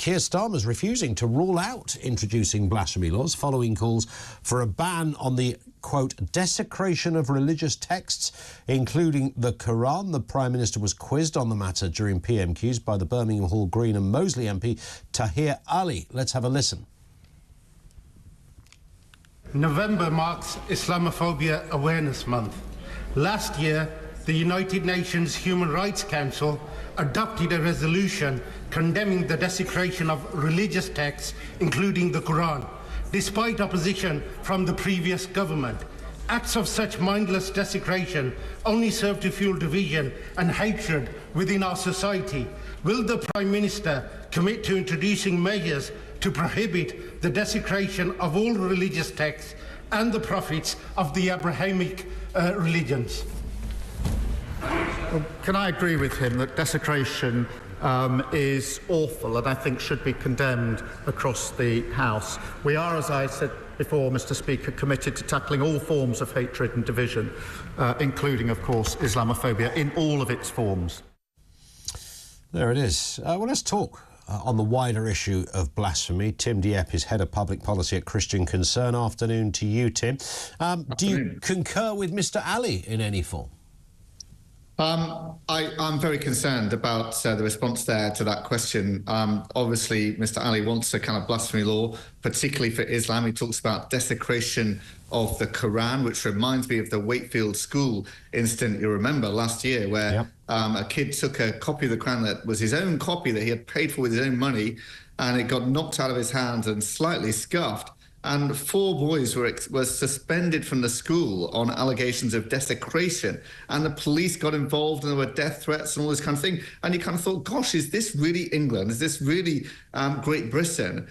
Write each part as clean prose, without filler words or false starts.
Keir Starmer's refusing to rule out introducing blasphemy laws following calls for a ban on the, quote, desecration of religious texts, including the Qur'an. The Prime Minister was quizzed on the matter during PMQs by the Birmingham Hall Green and Moseley MP Tahir Ali. Let's have a listen. November marks Islamophobia Awareness Month. Last year, the United Nations Human Rights Council adopted a resolution condemning the desecration of religious texts, including the Qur'an, despite opposition from the previous government. Acts of such mindless desecration only serve to fuel division and hatred within our society. Will the Prime Minister commit to introducing measures to prohibit the desecration of all religious texts and the prophets of the Abrahamic religions? Well, can I agree with him that desecration is awful and I think should be condemned across the House? We are, as I said before, Mr. Speaker, committed to tackling all forms of hatred and division, including, of course, Islamophobia in all of its forms. There it is. Well, let's talk on the wider issue of blasphemy. Tim Dieppe is Head of Public Policy at Christian Concern. Afternoon to you, Tim. Do you concur with Mr. Ali in any form? I'm very concerned about the response there to that question. Obviously, Mr. Ali wants a kind of blasphemy law, particularly for Islam. He talks about desecration of the Qur'an, which reminds me of the Wakefield School incident you remember last year, where a kid took a copy of the Qur'an that was his own copy that he had paid for with his own money, and it got knocked out of his hand and slightly scuffed. And 4 boys were suspended from the school on allegations of desecration. And the police got involved and there were death threats and all this kind of thing. And you kind of thought, gosh, is this really England? Is this really Great Britain,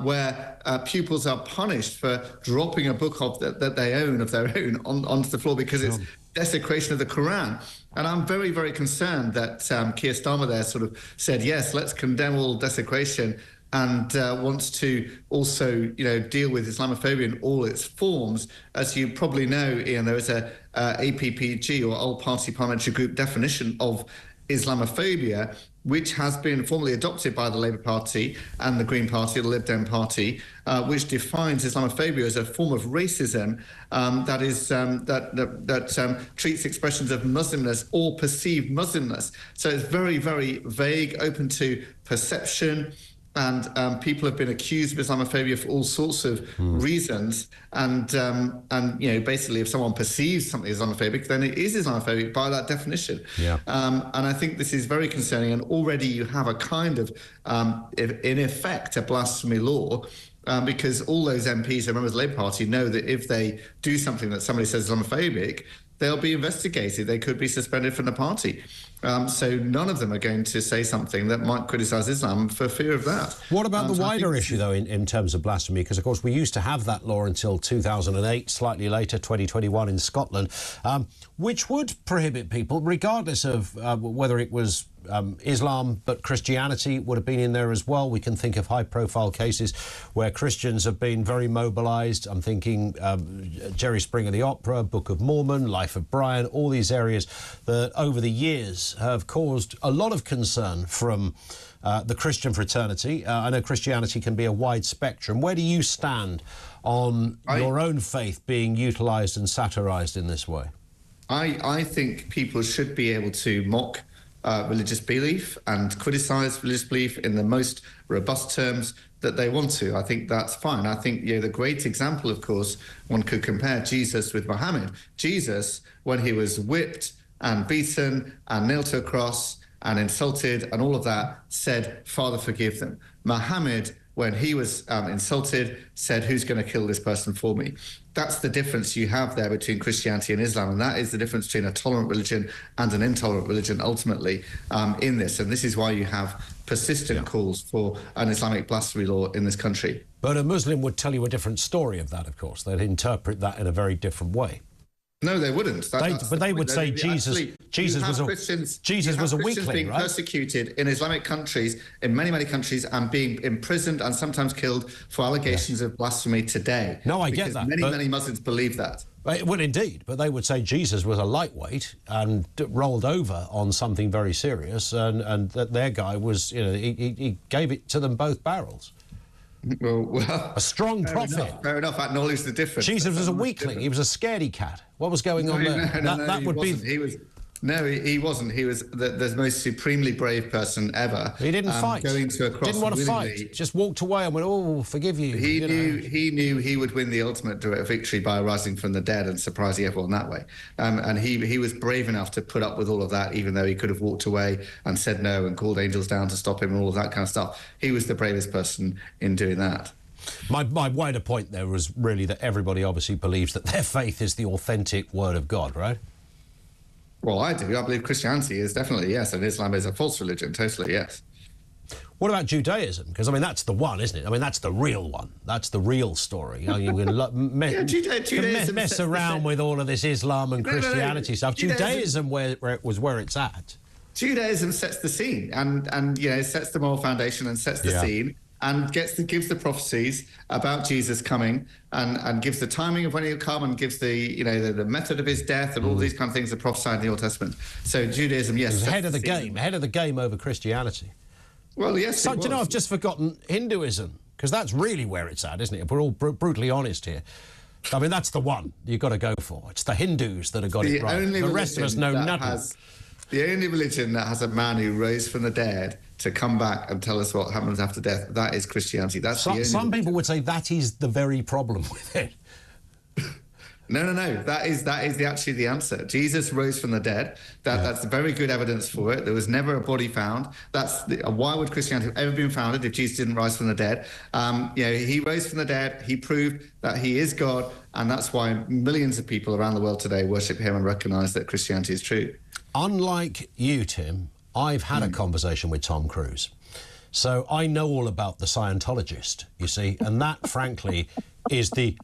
where pupils are punished for dropping a book that they own of their own onto the floor because it's desecration of the Qur'an? And I'm very, very concerned that Keir Starmer there sort of said, yes, let's condemn all desecration, and wants to also, deal with Islamophobia in all its forms. As you probably know, Ian, there is a APPG, or All-Party Parliamentary Group, definition of Islamophobia, which has been formally adopted by the Labour Party and the Green Party, the Lib Dem Party, which defines Islamophobia as a form of racism that treats expressions of Muslimness or perceived Muslimness. So it's very, very vague, open to perception. And people have been accused of Islamophobia for all sorts of reasons. And basically, if someone perceives something as Islamophobic, then it is Islamophobic by that definition. And I think this is very concerning. And already you have a kind of, in effect, a blasphemy law. Because all those MPs and members of the Labour Party know that if they do something that somebody says is Islamophobic, they'll be investigated. They could be suspended from the party. So none of them are going to say something that might criticise Islam for fear of that. What about the wider issue, though, in terms of blasphemy? Because, of course, we used to have that law until 2008, slightly later, 2021 in Scotland, which would prohibit people, regardless of whether it was Islam, but Christianity would have been in there as well. We can think of high-profile cases where Christians have been very mobilised. I'm thinking Jerry Springer the Opera, Book of Mormon, Life of Brian, all these areas that over the years have caused a lot of concern from the Christian fraternity. I know Christianity can be a wide spectrum. Where do you stand on your own faith being utilised and satirised in this way? I think people should be able to mock religious belief and criticise religious belief in the most robust terms that they want to. I think that's fine. I think the great example, of course, one could compare Jesus with Muhammad. Jesus, when he was whipped and beaten and nailed to a cross and insulted and all of that, said, Father, forgive them. Muhammad, when he was insulted, said, who's going to kill this person for me? That's the difference you have there between Christianity and Islam, and that is the difference between a tolerant religion and an intolerant religion, ultimately, in this. And this is why you have persistent calls for an Islamic blasphemy law in this country. But a Muslim would tell you a different story of that, of course. They'd interpret that in a very different way. No, they wouldn't. But they would say Jesus was a weakling, being right? Persecuted in Islamic countries, in many, many countries, and being imprisoned and sometimes killed for allegations of blasphemy today. No, I get that. Many Muslims believe that. Well, indeed, but they would say Jesus was a lightweight and rolled over on something very serious, and that their guy was, he gave it to them both barrels. Well, a strong prophet. Fair enough. Acknowledge the difference. Jesus was a weakling. He was a scaredy cat. What was going on there? That would be. He wasn't. He was the most supremely brave person ever. He didn't fight. Going to a cross. Didn't want to fight. Just walked away and went, "Oh, forgive you." He knew he would win the ultimate victory by rising from the dead and surprising everyone that way. And he was brave enough to put up with all of that, even though he could have walked away and said no and called angels down to stop him and all of that kind of stuff. He was the bravest person in doing that. My wider point there was really that everybody obviously believes that their faith is the authentic word of God, right? Well, I do. I believe Christianity is definitely, yes, and Islam is a false religion, totally, yes. What about Judaism? Because, I mean, that's the one, isn't it? I mean, that's the real one. That's the real story. You can mess around with all of this Islam and Christianity stuff. Judaism was where it's at. Judaism sets the scene and sets the moral foundation and sets the scene. And gives the prophecies about Jesus coming, and gives the timing of when he'll come, and gives the method of his death, and all these kind of things are prophesied in the Old Testament. So Judaism, yes, it was ahead of the game over Christianity. Well, yes. So, do you know, I've just forgotten Hinduism, because that's really where it's at, isn't it? If we're all brutally honest here. I mean, that's the one you've got to go for. It's the Hindus that have got it right. The rest of us know nothing. The only religion that has a man who rose from the dead to come back and tell us what happens after death, that is Christianity. That's some people would say that is the very problem with it. No. That is actually the answer. Jesus rose from the dead. That's very good evidence for it. There was never a body found. Why would Christianity have ever been founded if Jesus didn't rise from the dead? He rose from the dead. He proved that he is God, and that's why millions of people around the world today worship him and recognise that Christianity is true. Unlike you, Tim, I've had a conversation with Tom Cruise. So I know all about the Scientologist, you see, and that, frankly, is the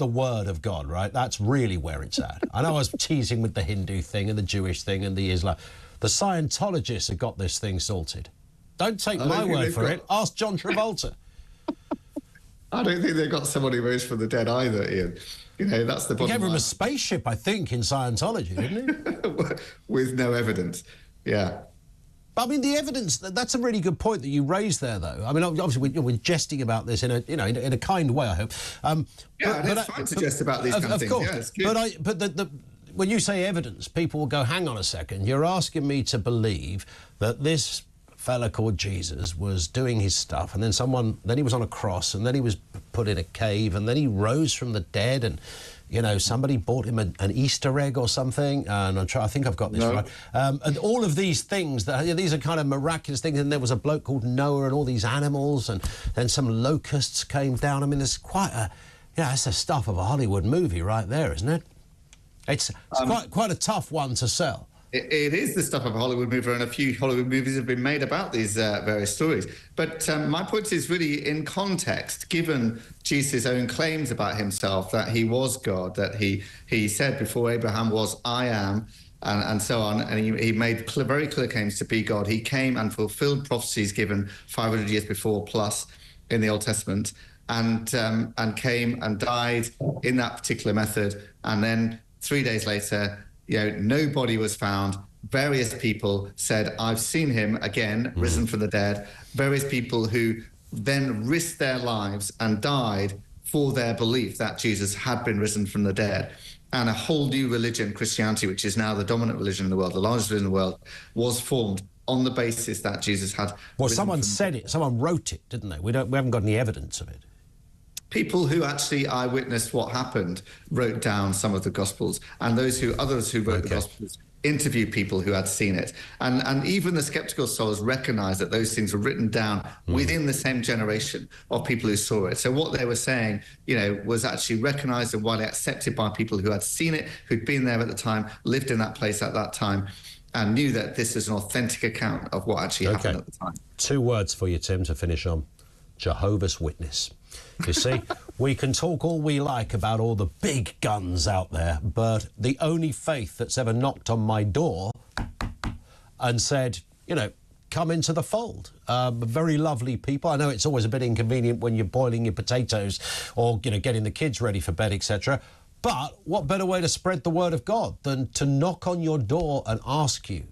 word of God, right? That's really where it's at. I know I was teasing with the Hindu thing and the Jewish thing and the Islam. The Scientologists have got this thing sorted. Don't take my word for it. Ask John Travolta. I don't think they've got someone who rose from the dead either, Ian. That's the bottom line. He gave him a spaceship, I think, in Scientology, didn't he? With no evidence, yeah. But, I mean, the evidence, that's a really good point that you raised there, though. I mean, obviously, we're jesting about this in a kind way, I hope. It's fine to jest about these kind of things. Course. Yeah, but when you say evidence, people will go, hang on a second, you're asking me to believe that this fella called Jesus was doing his stuff, and then he was on a cross, and then he was put in a cave, and then he rose from the dead, and somebody bought him an Easter egg or something, and I think I've got this right. And all of these things, these are kind of miraculous things, and there was a bloke called Noah and all these animals, and then some locusts came down. I mean, it's quite it's the stuff of a Hollywood movie right there, isn't it? It's quite a tough one to sell. It is the stuff of a Hollywood movie, and a few Hollywood movies have been made about these various stories. But my point is really in context, given Jesus' own claims about himself, that he was God, that he said before Abraham was, I am, and so on, and he made very clear claims to be God. He came and fulfilled prophecies given 500 years before plus in the Old Testament, and came and died in that particular method. And then 3 days later, nobody was found. Various people said, I've seen him again, risen from the dead. Various people who then risked their lives and died for their belief that Jesus had been risen from the dead. And a whole new religion, Christianity, which is now the dominant religion in the world, the largest religion in the world, was formed on the basis that Jesus had. Well, someone said it, someone wrote it, didn't they? We haven't got any evidence of it. People who actually eyewitnessed what happened wrote down some of the Gospels, and others who wrote the Gospels interviewed people who had seen it. And even the skeptical scholars recognized that those things were written down within the same generation of people who saw it. So what they were saying, was actually recognized and widely accepted by people who had seen it, who'd been there at the time, lived in that place at that time, and knew that this is an authentic account of what actually happened at the time. 2 words for you, Tim, to finish on. Jehovah's Witness. You see, we can talk all we like about all the big guns out there, but the only faith that's ever knocked on my door and said, come into the fold. Very lovely people. I know it's always a bit inconvenient when you're boiling your potatoes or, getting the kids ready for bed, etc. But what better way to spread the word of God than to knock on your door and ask you?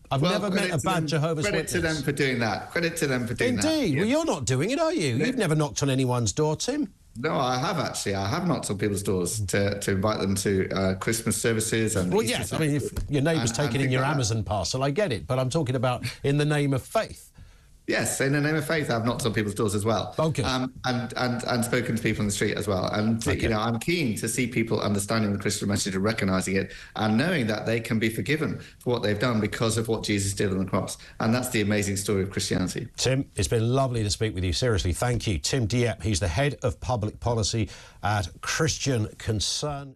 I've never met a bad Jehovah's Witness. Credit to them for doing that. Credit to them for doing that. Indeed. Well, you're not doing it, are you? You've never knocked on anyone's door, Tim. No, I have actually. I have knocked on people's doors to invite them to Christmas services. And well, yes. I mean, if your neighbour's taking in your Amazon parcel, I get it. But I'm talking about in the name of faith. Yes, in the name of faith, I've knocked on people's doors as well. Okay. And spoken to people in the street as well. And, you know, I'm keen to see people understanding the Christian message and recognising it and knowing that they can be forgiven for what they've done because of what Jesus did on the cross. And that's the amazing story of Christianity. Tim, it's been lovely to speak with you. Seriously, thank you. Tim Dieppe, he's the head of public policy at Christian Concern.